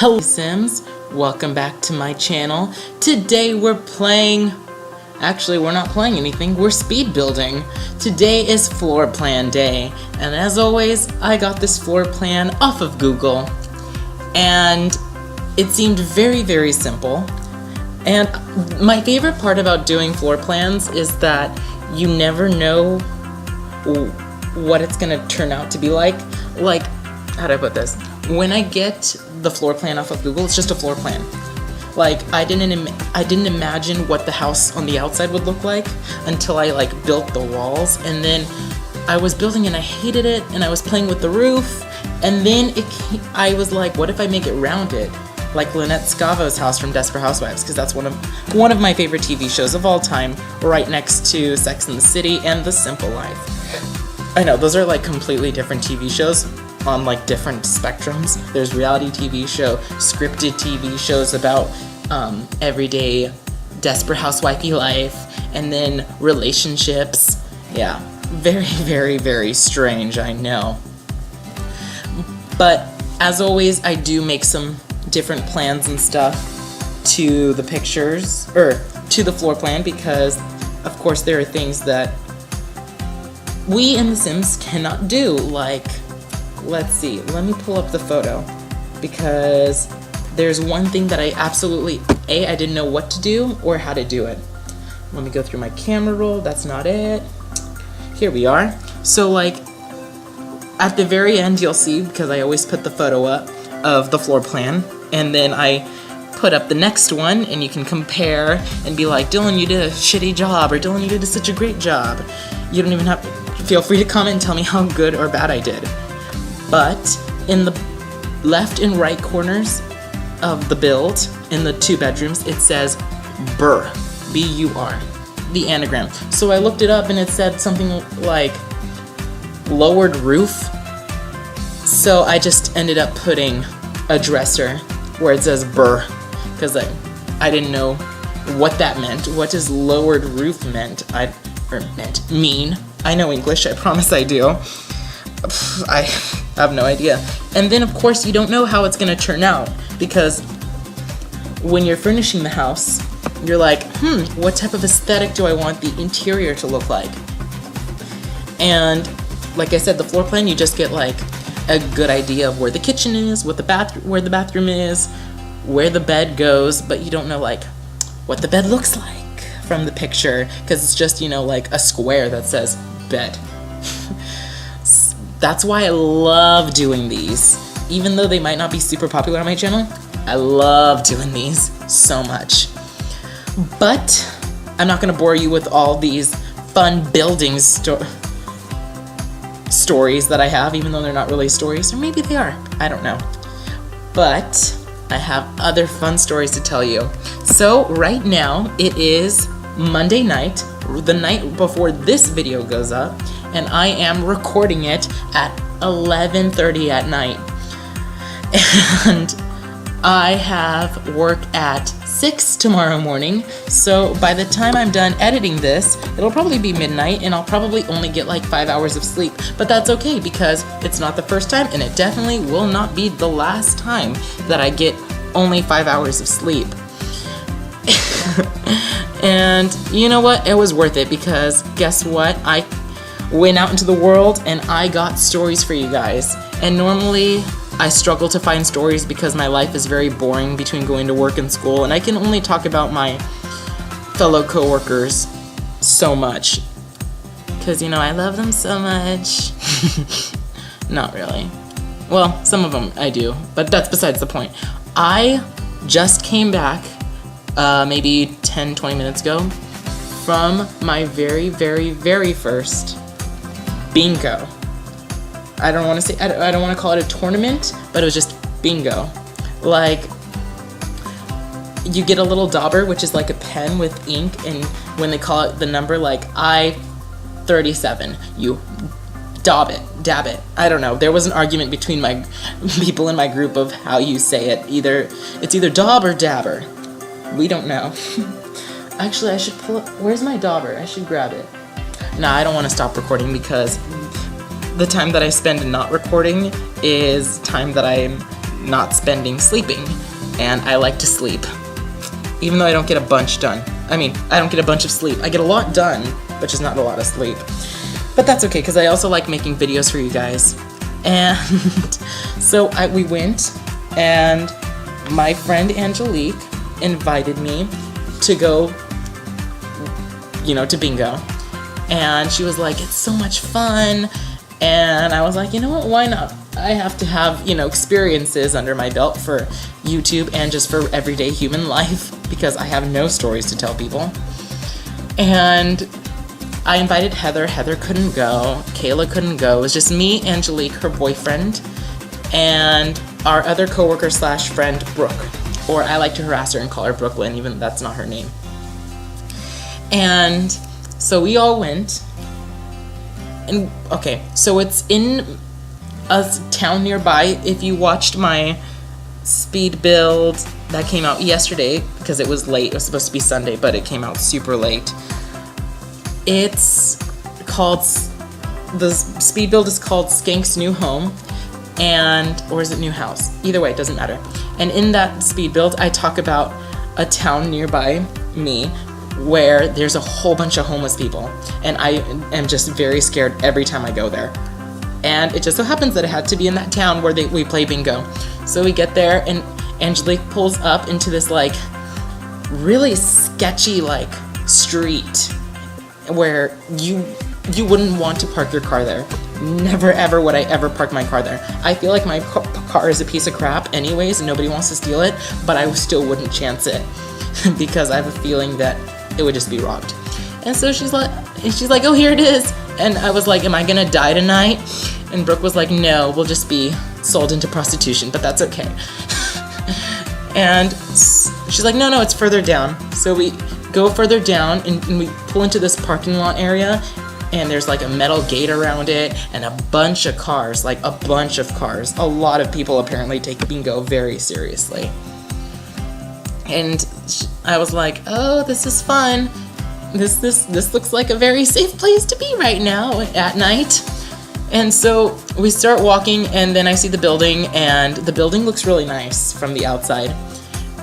Hello Sims, welcome back to my channel. Today we're playing, actually we're not playing anything, we're speed building. Today is floor plan day, and as always I got this floor plan off of Google, and it seemed very simple. And my favorite part about doing floor plans is that you never know what it's gonna turn out to be like. Like, how do I put this? When I get the floor plan off of Google, it's just a floor plan. Like, I didn't imagine what the house on the outside would look like until I built the walls, and then I was building and I hated it, and I was playing with the roof, and then I was like, what if I make it rounded? Like Lynette Scavo's house from Desperate Housewives, because that's one of my favorite TV shows of all time, right next to Sex and the City and The Simple Life. I know, those are like completely different TV shows on like different spectrums. There's reality TV show, scripted TV shows about everyday desperate housewifey life, and then relationships. Yeah, very strange, I know. But as always, I do make some different plans and stuff to the pictures, or to the floor plan, because of course there are things that we in The Sims cannot do. Like, let's see, let me pull up the photo, because there's one thing that I absolutely, I didn't know what to do or how to do it. Let me go through my camera roll. That's not it. Here we are. So like at the very end you'll see, because I always put the photo up of the floor plan, and then I put up the next one, and you can compare and be like, Dylan, you did a shitty job, or Dylan, you did such a great job. You don't even have to, feel free to comment and tell me how good or bad I did. But in the left and right corners of the build, in the 2 bedrooms, it says BUR, B-U-R, the anagram. So I looked it up and it said something like lowered roof. So I just ended up putting a dresser where it says BUR, because I didn't know what that meant. What does lowered roof mean? I know English, I promise I do. I have no idea. And then of course you don't know how it's gonna turn out, because when you're furnishing the house, you're like, what type of aesthetic do I want the interior to look like? And like I said, the floor plan, you just get like a good idea of where the kitchen is, where the bathroom is, where the bed goes, but you don't know like what the bed looks like from the picture, because it's just, you know, like a square that says bed. That's why I love doing these. Even though they might not be super popular on my channel, I love doing these so much. But I'm not gonna bore you with all these fun building stories that I have, even though they're not really stories, or maybe they are, I don't know. But I have other fun stories to tell you. So right now it is Monday night, the night before this video goes up, and I am recording it at 11:30 at night. And I have work at 6 tomorrow morning, so by the time I'm done editing this, it'll probably be midnight, and I'll probably only get like 5 hours of sleep. But that's okay, because it's not the first time, and it definitely will not be the last time that I get only 5 hours of sleep. And you know what? It was worth it, because guess what? I went out into the world and I got stories for you guys. And normally I struggle to find stories because my life is very boring between going to work and school, and I can only talk about my fellow coworkers so much, because you know, I love them so much. Not really. Well, some of them I do, but that's besides the point. I just came back maybe 10-20 minutes ago from my very first bingo. I don't want to call it a tournament, but it was just bingo. Like, you get a little dauber, which is like a pen with ink, and when they call it the number, like I-37, you dab it. I don't know. There was an argument between my people in my group of how you say it. It's either daub or dabber. We don't know. Actually, I should pull up. Where's my dauber? I should grab it. Nah, I don't want to stop recording, because the time that I spend not recording is time that I'm not spending sleeping, and I like to sleep. Even though I don't get a bunch done. I mean, I don't get a bunch of sleep. I get a lot done, but just not a lot of sleep. But that's okay, because I also like making videos for you guys. And so we went, and my friend Angelique invited me to go, to bingo. And she was like, it's so much fun. And I was like, you know what, why not? I have to have, experiences under my belt for YouTube and just for everyday human life, because I have no stories to tell people. And I invited Heather. Heather couldn't go. Kayla couldn't go. It was just me, Angelique, her boyfriend, and our other coworker / friend, Brooke. Or I like to harass her and call her Brooklyn, even though that's not her name. And so we all went. And okay, so it's in a town nearby. If you watched my speed build that came out yesterday, because it was late, it was supposed to be Sunday, but it came out super late. It's called, the speed build is called Skank's New Home, or is it New House? Either way, it doesn't matter. And in that speed build, I talk about a town nearby me where there's a whole bunch of homeless people, and I am just very scared every time I go there. And it just so happens that it had to be in that town where we play bingo. So we get there, and Angelique pulls up into this really sketchy street where you wouldn't want to park your car there. Never ever would I ever park my car there. I feel like my car is a piece of crap anyways, and nobody wants to steal it, but I still wouldn't chance it because I have a feeling that it would just be robbed. And so she's like, oh, here it is. And I was like, am I gonna die tonight? And Brooke was like, no, we'll just be sold into prostitution, but that's okay. And she's like, no, it's further down. So we go further down, and we pull into this parking lot area, and there's a metal gate around it, and a bunch of cars, A lot of people apparently take bingo very seriously. And I was like, oh, this is fun. This looks like a very safe place to be right now at night. And so we start walking, and then I see the building, and the building looks really nice from the outside.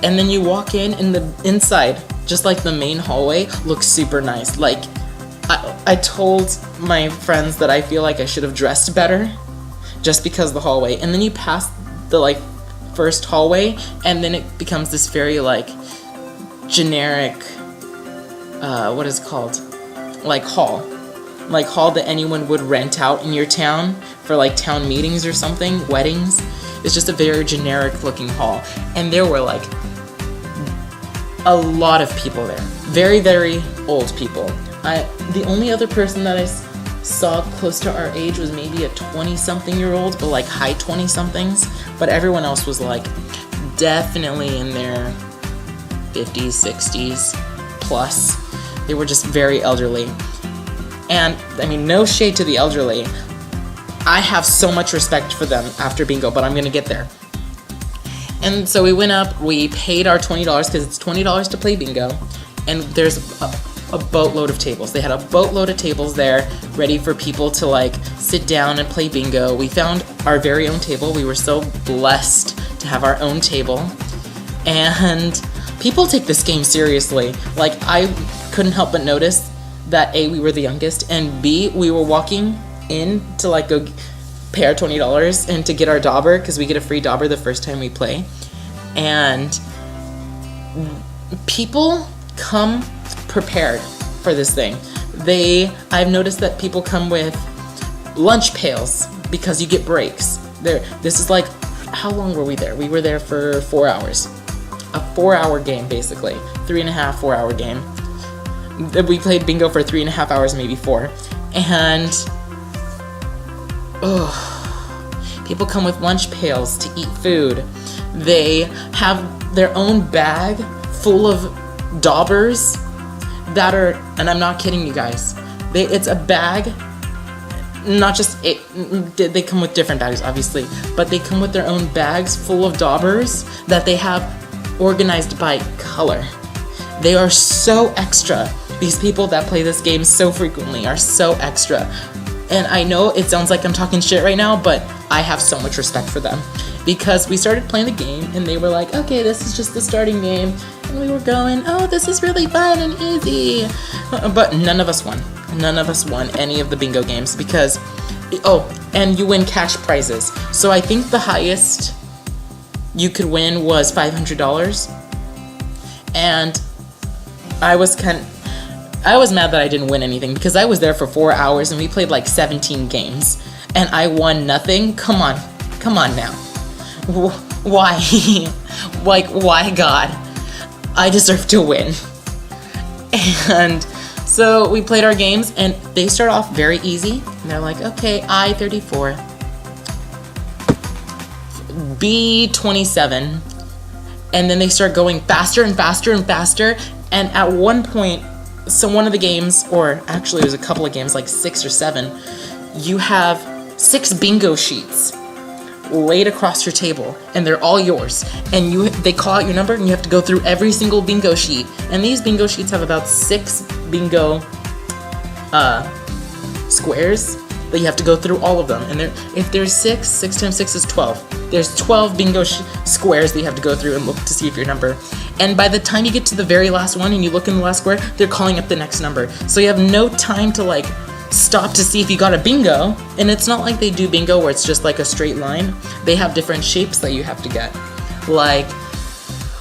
And then you walk in, and the inside, just the main hallway, looks super nice. I told my friends that I feel like I should have dressed better just because of the hallway. And then you pass the first hallway, and then it becomes this very generic, what is it called? Hall that anyone would rent out in your town for town meetings or something, weddings. It's just a very generic looking hall. And there were a lot of people there. Very, very old people. The only other person that I saw close to our age was maybe a 20-something-year-old, but high 20-somethings. But everyone else was definitely in their 50s, 60s plus. They were just very elderly. And I mean, no shade to the elderly. I have so much respect for them after bingo, but I'm gonna get there. And so we went up, we paid our $20 because it's $20 to play bingo, and there's a boatload of tables. They had a boatload of tables there ready for people to sit down and play bingo. We found our very own table. We were so blessed to have our own table. And people take this game seriously. I couldn't help but notice that A, we were the youngest, and B, we were walking in to go pay our $20 and to get our dauber, because we get a free dauber the first time we play. And people come prepared for this thing. I've noticed that people come with lunch pails because you get breaks. This is how long were we there? We were there for 4 hours. A 4-hour game, basically. 3.5, 4-hour game. We played bingo for 3.5 hours, maybe 4. And people come with lunch pails to eat food. They have their own bag full of daubers that are, and I'm not kidding you guys, it's a bag, not just they come with different bags obviously, but they come with their own bags full of daubers that they have organized by color. They are so extra. These people that play this game so frequently are so extra. And I know it sounds like I'm talking shit right now, but I have so much respect for them. because we started playing the game and they were like, okay, this is just the starting game, and we were going, oh, this is really fun and easy, but none of us won. None of us won any of the bingo games because, oh, and you win cash prizes. So I think the highest you could win was $500, and I was mad that I didn't win anything because I was there for 4 hours and we played like 17 games and I won nothing. Come on now. Why? Like, why, God? I deserve to win. And so we played our games and they start off very easy. And they're like, okay, I-34, B-27. And then they start going faster and faster and faster. And at one point, so one of the games, or actually it was a couple of games, like 6 or 7, you have 6 bingo sheets laid across your table, and they're all yours. And they call out your number, and you have to go through every single bingo sheet. And these bingo sheets have about 6 bingo squares that you have to go through all of them. And if there's 6 times 6 is 12. There's 12 bingo squares that you have to go through and look to see if your number. And by the time you get to the very last one and you look in the last square, they're calling up the next number. So you have no time to like stop to see if you got a bingo. And it's not like they do bingo where it's just like a straight line. They have different shapes that you have to get. Like,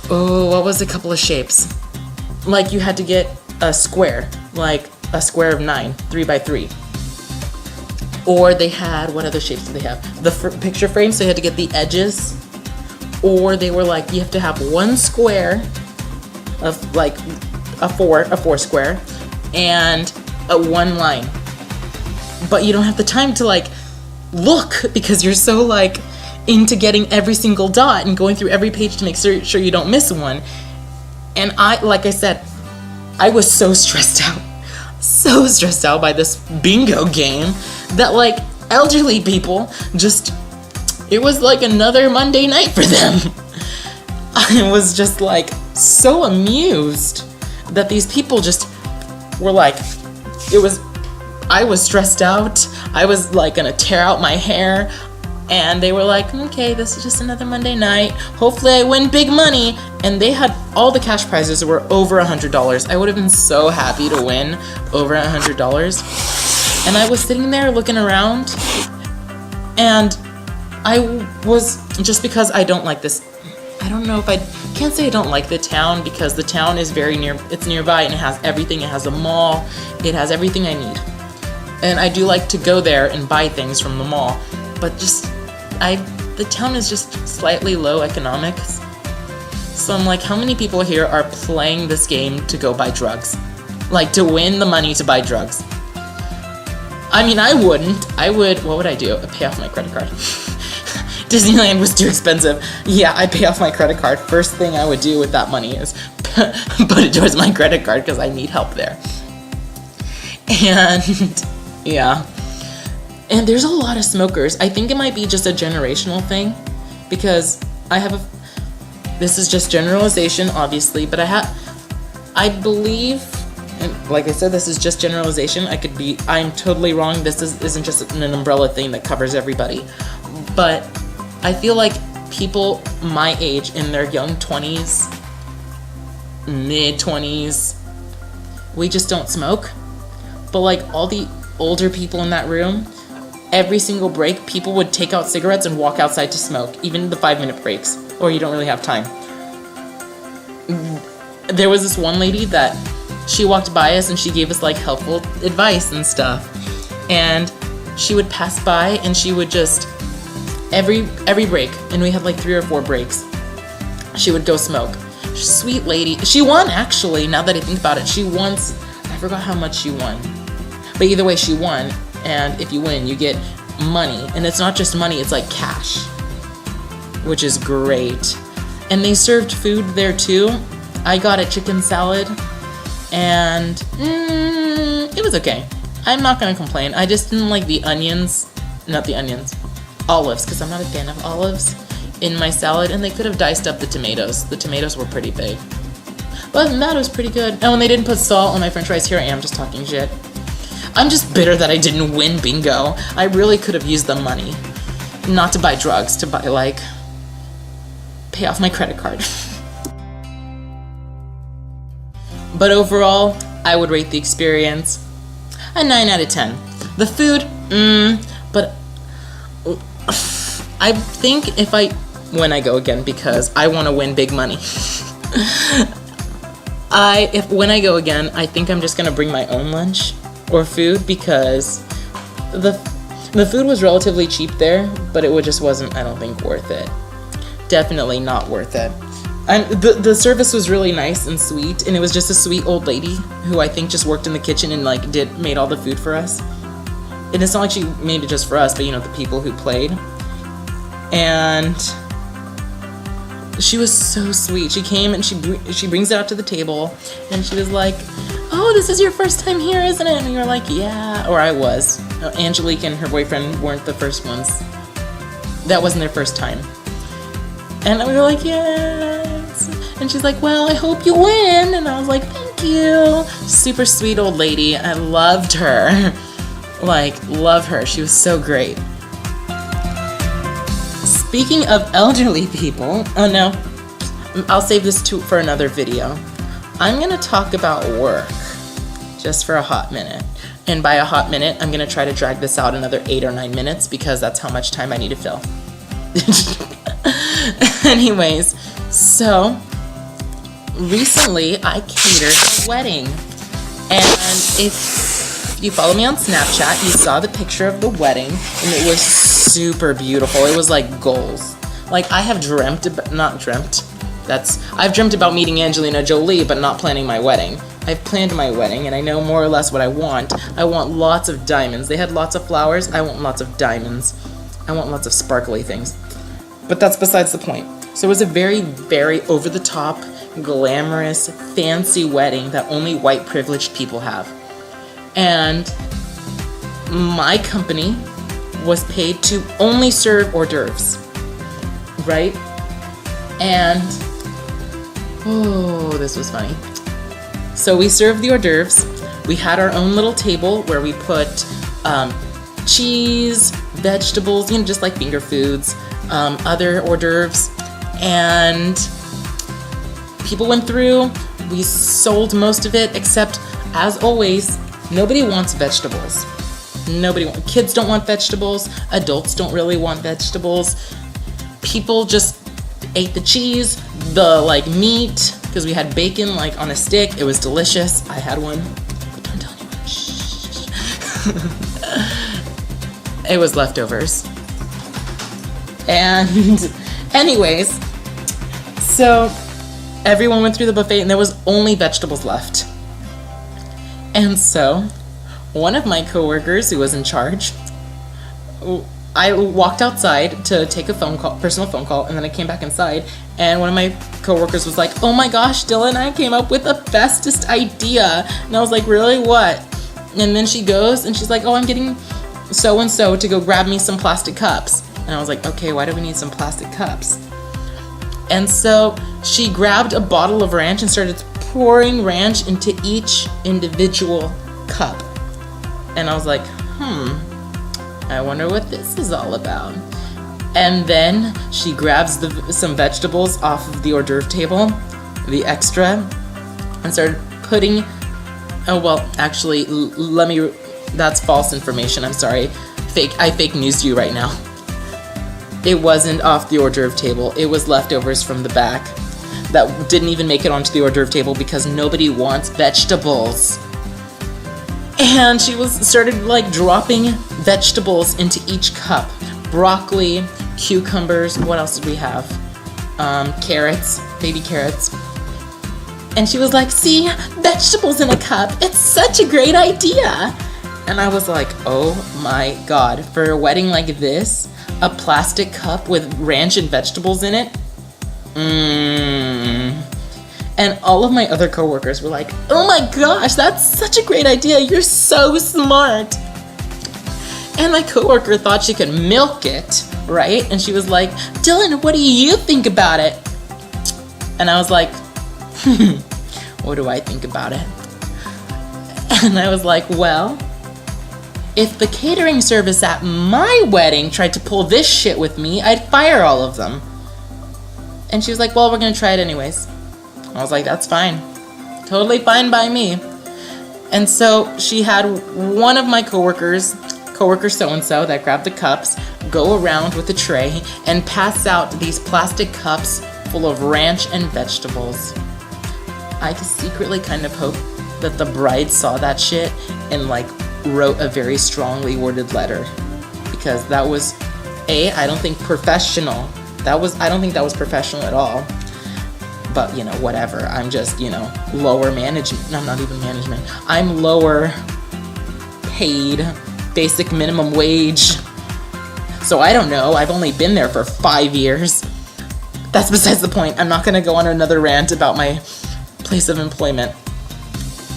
oh, what was a couple of shapes? Like you had to get a square, like a square of 9, 3 by 3. Or they had, what other shapes did they have? The picture frame, so you had to get the edges. Or they were like, you have to have one square of like a four square, and a one line. But you don't have the time to like look because you're so like into getting every single dot and going through every page to make sure you don't miss one. And like I said, I was so stressed out by this bingo game that like elderly people just, it was like another Monday night for them. I was just like so amused that these people just were like, I was stressed out. I was like gonna tear out my hair. And they were like, okay, this is just another Monday night. Hopefully I win big money. And they had all the cash prizes were over $100. I would have been so happy to win over $100. And I was sitting there looking around, and I was, just because I don't like this, I don't know if can't say I don't like the town, because the town is it's nearby and it has everything. It has a mall, it has everything I need. And I do like to go there and buy things from the mall, but the town is just slightly low economics. So I'm like, how many people here are playing this game to go buy drugs? Like, to win the money to buy drugs? I mean, I wouldn't. What would I do? I'd pay off my credit card. Disneyland was too expensive. Yeah, I'd pay off my credit card. First thing I would do with that money is put it towards my credit card because I need help there. And, yeah. And there's a lot of smokers. I think it might be just a generational thing, because this is just generalization, obviously, but I believe, and like I said, this is just generalization. I'm totally wrong. This isn't just an umbrella thing that covers everybody. But I feel like people my age, in their young 20s, mid-20s, we just don't smoke. But like all the older people in that room, every single break, people would take out cigarettes and walk outside to smoke, even the 5-minute breaks, or you don't really have time. There was this one lady that she walked by us and she gave us like helpful advice and stuff. And she would pass by and she would just, every break, and we had like 3 or 4 breaks, she would go smoke. Sweet lady. She won, actually, now that I think about it. She once, I forgot how much she won. But either way, she won. And if you win, you get money. And it's not just money, it's like cash, which is great. And they served food there too. I got a chicken salad, and it was okay. I'm not gonna complain. I just didn't like the onions, olives, because I'm not a fan of olives in my salad, and they could have diced up the tomatoes. The tomatoes were pretty big. But other than that, it was pretty good. And when they didn't put salt on my french fries, here I am just talking shit. I'm just bitter that I didn't win bingo. I really could have used the money. Not to buy drugs, to buy like pay off my credit card. But overall, I would rate the experience a 9 out of 10. The food, but I think when I go again, because I want to win big money. When I go again, I think I'm just gonna bring my own lunch or food, because the food was relatively cheap there, but it just wasn't, I don't think, worth it. Definitely not worth it. The service was really nice and sweet, and it was just a sweet old lady who I think just worked in the kitchen and like made all the food for us. And it's not like she made it just for us, but you know, the people who played. And she was so sweet. She came and she brings it out to the table, and she was like, "Oh, this is your first time here, isn't it?" And we were like, "Yeah," or I was. Angelique and her boyfriend weren't the first ones. That wasn't their first time. And we were like, "Yes." And she's like, "Well, I hope you win." And I was like, "Thank you." Super sweet old lady. I loved her. Like, love her. She was so great. Speaking of elderly people, oh no, I'll save this for another video. I'm gonna talk about work just for a hot minute. And by a hot minute, I'm gonna try to drag this out another 8 or 9 minutes, because that's how much time I need to fill. Anyways, so recently I catered a wedding, and if you follow me on Snapchat, you saw the picture of the wedding, and it was super beautiful. It was like goals. Like, I have I've dreamt about meeting Angelina Jolie, but not planning my wedding. I've planned my wedding, and I know more or less what I want. I want lots of diamonds. They had lots of flowers. I want lots of diamonds. I want lots of sparkly things. But that's besides the point. So it was a very, very over-the-top, glamorous, fancy wedding that only white privileged people have. And my company was paid to only serve hors d'oeuvres, right? And, oh, this was funny. So we served the hors d'oeuvres. We had our own little table where we put cheese, vegetables, you know, just like finger foods, other hors d'oeuvres, and people went through. We sold most of it, except, as always, nobody wants vegetables. Kids don't want vegetables. Adults don't really want vegetables. People just ate the cheese, the like meat, because we had bacon like on a stick. It was delicious. I had one. But don't tell anyone. Shh. It was leftovers. And anyways, so everyone went through the buffet, and there was only vegetables left. And so one of my coworkers who was in charge, I walked outside to take a personal phone call, and then I came back inside, and one of my coworkers was like, "Oh my gosh, Dylan and I came up with the bestest idea." And I was like, "Really? What?" And then she goes and she's like, "Oh, I'm getting so-and-so to go grab me some plastic cups." And I was like, "Okay, why do we need some plastic cups?" And so she grabbed a bottle of ranch and started pouring ranch into each individual cup. And I was like, I wonder what this is all about. And then she grabs some vegetables off of the hors d'oeuvre table, the extra, and started putting, that's false information, I'm sorry. I fake news you right now. It wasn't off the hors d'oeuvre table, it was leftovers from the back that didn't even make it onto the hors d'oeuvre table because nobody wants vegetables. And she started like dropping vegetables into each cup. Broccoli, cucumbers, what else did we have? Carrots, baby carrots. And she was like, "See, vegetables in a cup. It's such a great idea." And I was like, oh my God, for a wedding like this, a plastic cup with ranch and vegetables in it? And all of my other coworkers were like, "Oh my gosh, that's such a great idea. You're so smart." And my coworker thought she could milk it, right? And she was like, "Dylan, what do you think about it?" And I was like, what do I think about it? And I was like, well, if the catering service at my wedding tried to pull this shit with me, I'd fire all of them. And she was like, well, we're gonna try it anyways. I was like, that's fine. Totally fine by me. And so she had one of my coworker so-and-so that grabbed the cups, go around with a tray and pass out these plastic cups full of ranch and vegetables. I secretly kind of hope that the bride saw that shit and like wrote a very strongly worded letter, because that was I don't think professional. I don't think that was professional at all. But, you know, whatever. I'm just, you know, lower management. No, I'm not even management. I'm lower paid, basic minimum wage. So I don't know. I've only been there for 5 years. That's besides the point. I'm not going to go on another rant about my place of employment.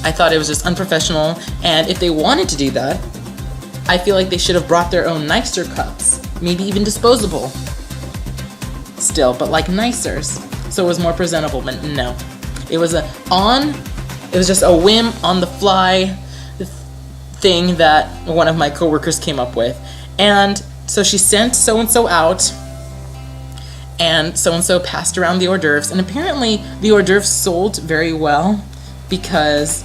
I thought it was just unprofessional. And if they wanted to do that, I feel like they should have brought their own nicer cups. Maybe even disposable. Still, but like nicer. So it was more presentable, but no. It was just a whim on the fly thing that one of my coworkers came up with. And so she sent so-and-so out, and so-and-so passed around the hors d'oeuvres, and apparently the hors d'oeuvres sold very well, because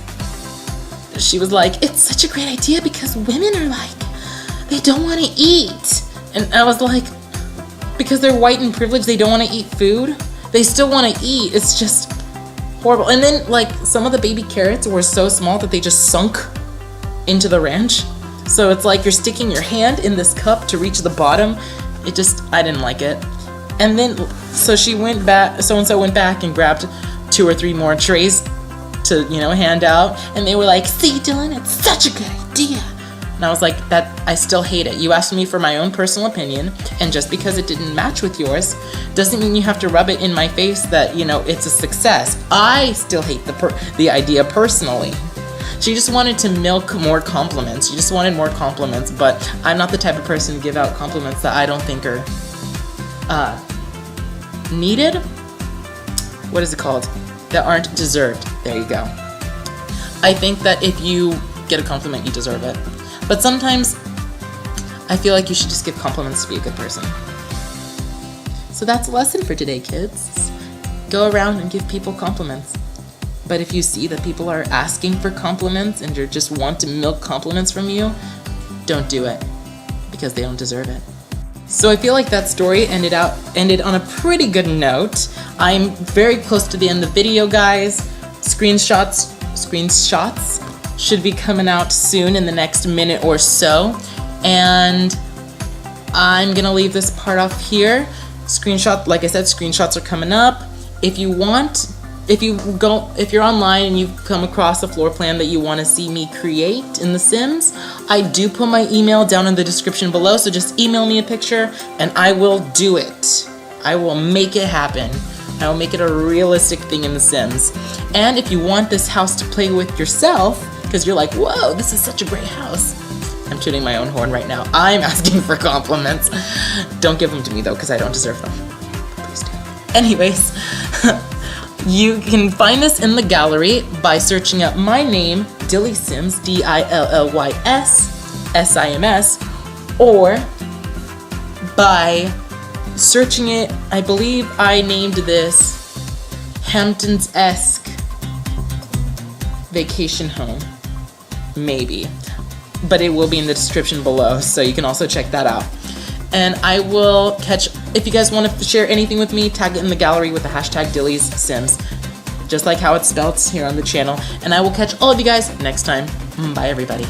she was like, it's such a great idea because women are like, they don't want to eat. And I was like, because they're white and privileged, they don't want to eat food? They still want to eat. It's just horrible. And then, like, some of the baby carrots were so small that they just sunk into the ranch. So it's like you're sticking your hand in this cup to reach the bottom. I didn't like it. And then, so so-and-so went back and grabbed 2 or 3 more trays to, you know, hand out. And they were like, see, Dylan, it's such a good idea. And I was like, I still hate it. You asked me for my own personal opinion, and just because it didn't match with yours doesn't mean you have to rub it in my face that, you know, it's a success. I still hate the idea personally. She just wanted to milk more compliments. She just wanted more compliments, but I'm not the type of person to give out compliments that I don't think are needed. What is it called? That aren't deserved. There you go. I think that if you get a compliment, you deserve it. But sometimes I feel like you should just give compliments to be a good person. So that's a lesson for today, kids. Go around and give people compliments. But if you see that people are asking for compliments and you just want to milk compliments from you, don't do it, because they don't deserve it. So I feel like that story ended on a pretty good note. I'm very close to the end of the video, guys. Screenshots should be coming out soon in the next minute or so. And I'm gonna leave this part off here. Like I said, screenshots are coming up. If you're online and you come across a floor plan that you want to see me create in The Sims, I do put my email down in the description below, so just email me a picture and I will do it. I will make it happen. I will make it a realistic thing in The Sims. And if you want this house to play with yourself, because you're like, whoa, this is such a great house. I'm tooting my own horn right now. I'm asking for compliments. Don't give them to me though, because I don't deserve them. Please do. Anyways, you can find this in the gallery by searching up my name, DillysSims, DillysSims, or by searching it, I believe I named this Hamptonesc Vacation Home. Maybe. But it will be in the description below, so you can also check that out. And I will if you guys want to share anything with me, tag it in the gallery with the hashtag DillysSims, just like how it's spelled here on the channel. And I will catch all of you guys next time. Bye, everybody.